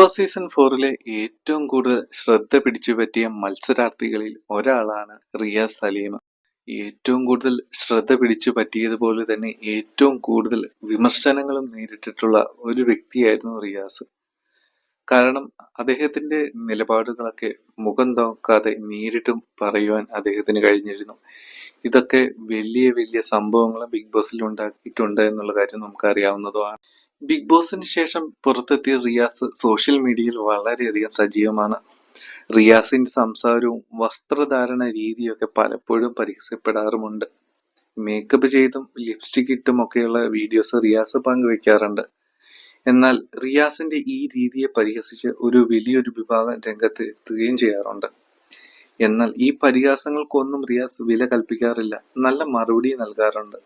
Boss season 4-ലെ ഏറ്റവും കൂടുതൽ ശ്രദ്ധ പിടിച്ചുപറ്റിയ മത്സരാർത്ഥികളിൽ ഒരാളാണ് റിയാസ് സലീം. ഏറ്റവും കൂടുതൽ ശ്രദ്ധ പിടിച്ചു പറ്റിയതുപോലെ തന്നെ ഏറ്റവും കൂടുതൽ വിമർശനങ്ങളും നേരിട്ടിട്ടുള്ള ഒരു വ്യക്തിയായിരുന്നു റിയാസ്. കാരണം അദ്ദേഹത്തിന്റെ നിലപാടുകളൊക്കെ മുഖം നോക്കാതെ നേരിട്ടും പറയുവാൻ അദ്ദേഹത്തിന് കഴിഞ്ഞിരുന്നു. ഇതൊക്കെ വലിയ വലിയ സംഭവങ്ങൾ ബിഗ് ബോസിൽ ഉണ്ടാക്കിയിട്ടുണ്ട് എന്നുള്ള കാര്യം നമുക്കറിയാവുന്നതുമാണ്. ബിഗ് ബോസിന് ശേഷം പുറത്തെത്തിയ റിയാസ് സോഷ്യൽ മീഡിയയിൽ വളരെയധികം സജീവമാണ്. റിയാസിന്റെ സംസാരവും വസ്ത്രധാരണ രീതിയൊക്കെ പലപ്പോഴും പരിഹസിക്കപ്പെടാറുമുണ്ട്. മേക്കപ്പ് ചെയ്തും ലിപ്സ്റ്റിക് ഇട്ടും ഒക്കെയുള്ള വീഡിയോസ് റിയാസ് പങ്കുവെക്കാറുണ്ട്. എന്നാൽ റിയാസിന്റെ ഈ രീതിയെ പരിഹസിച്ച് ഒരു വലിയൊരു വിഭാഗം രംഗത്ത് എത്തുകയും ചെയ്യാറുണ്ട്. എന്നാൽ ഈ പരിഹാസങ്ങൾക്കൊന്നും റിയാസ് വില കൽപ്പിക്കാറില്ല, നല്ല മറുപടി നൽകാറുണ്ട്.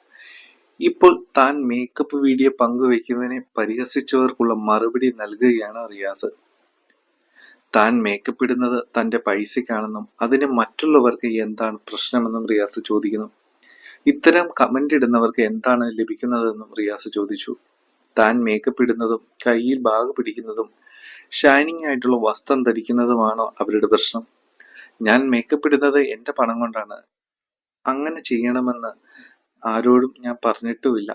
ഇപ്പോൾ താൻ മേക്കപ്പ് വീഡിയോ പങ്കുവെക്കുന്നതിനെ പരിഹസിച്ചവർക്കുള്ള മറുപടി നൽകുകയാണ് റിയാസ്. താൻ മേക്കപ്പ് ഇടുന്നത് തന്റെ പൈസക്കാണെന്നും അതിന് മറ്റുള്ളവർക്ക് എന്താണ് പ്രശ്നമെന്നും റിയാസ് ചോദിക്കുന്നു. ഇത്തരം കമന്റ് ഇടുന്നവർക്ക് എന്താണ് ലഭിക്കുന്നതെന്നും റിയാസ് ചോദിച്ചു. താൻ മേക്കപ്പ് ഇടുന്നതും കയ്യിൽ ബാഗ് പിടിക്കുന്നതും ഷൈനിങ് ആയിട്ടുള്ള വസ്ത്രം ധരിക്കുന്നതുമാണോ അവരുടെ പ്രശ്നം? ഞാൻ മേക്കപ്പ് ഇടുന്നത് എന്റെ പണം കൊണ്ടാണ്. അങ്ങനെ ചെയ്യണമെന്ന് ആരോടും ഞാൻ പറഞ്ഞിട്ടുമില്ല.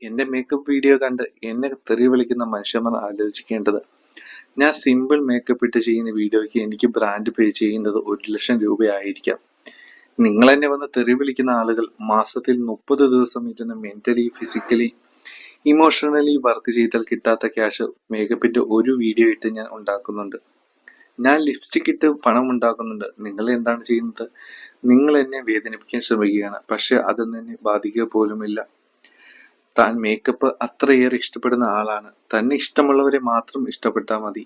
എന്റെ മേക്കപ്പ് വീഡിയോ കണ്ട് എന്നെ തെറി വിളിക്കുന്ന മനുഷ്യന്മാർ ആലോചിക്കേണ്ടത്, ഞാൻ സിമ്പിൾ മേക്കപ്പ് ഇട്ട് ചെയ്യുന്ന വീഡിയോയ്ക്ക് എനിക്ക് ബ്രാൻഡ് പേ ചെയ്യുന്നത് 1,00,000 രൂപയായിരിക്കാം. നിങ്ങൾ എന്നെ വന്ന് തെറി വിളിക്കുന്ന ആളുകൾ മാസത്തിൽ 30 ദിവസം ഇരുന്ന് മെന്റലി, ഫിസിക്കലി, ഇമോഷണലി വർക്ക് ചെയ്താൽ കിട്ടാത്ത ക്യാഷ് മേക്കപ്പിന്റെ ഒരു വീഡിയോ ഇട്ട് ഞാൻ ഉണ്ടാക്കുന്നുണ്ട്. ഞാൻ ലിപ്സ്റ്റിക് ഇട്ട് പണം ഉണ്ടാക്കുന്നുണ്ട്. നിങ്ങൾ എന്താണ് ചെയ്യുന്നത്? നിങ്ങൾ എന്നെ വേദനിപ്പിക്കാൻ ശ്രമിക്കുകയാണ്. പക്ഷെ അതൊന്നും എന്നെ ബാധിക്കുക പോലുമില്ല. താൻ മേക്കപ്പ് അത്രയേറെ ഇഷ്ടപ്പെടുന്ന ആളാണ്. തന്നെ ഇഷ്ടമുള്ളവരെ മാത്രം ഇഷ്ടപ്പെട്ടാൽ മതി.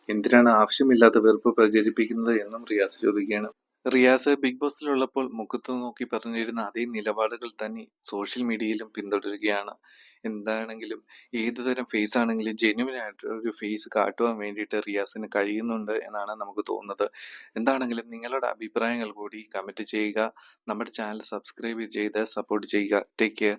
എന്തിനാണ് ആവശ്യമില്ലാത്ത വെറുപ്പ് പ്രചരിപ്പിക്കുന്നത് എന്നും റിയാസ് ചോദിക്കുകയാണ്. റിയാസ് ബിഗ് ബോസിലുള്ളപ്പോൾ മുഖത്ത് നോക്കി പറഞ്ഞിരുന്ന അതേ നിലപാടുകൾ തന്നെ സോഷ്യൽ മീഡിയയിലും പിന്തുടരുകയാണ്. എന്താണെങ്കിലും ഏതുതരം ഫേസ് ആണെങ്കിലും ജെന്യുവൻ ആയിട്ട് ഒരു ഫേസ് കാട്ടുവാൻ വേണ്ടിയിട്ട് റിയാസിന് കഴിയുന്നുണ്ട് എന്നാണ് നമുക്ക് തോന്നുന്നത്. എന്താണെങ്കിലും നിങ്ങളുടെ അഭിപ്രായങ്ങൾ കൂടി കമന്റ് ചെയ്യുക. നമ്മുടെ ചാനൽ സബ്സ്ക്രൈബ് ചെയ്ത് സപ്പോർട്ട് ചെയ്യുക. Take care.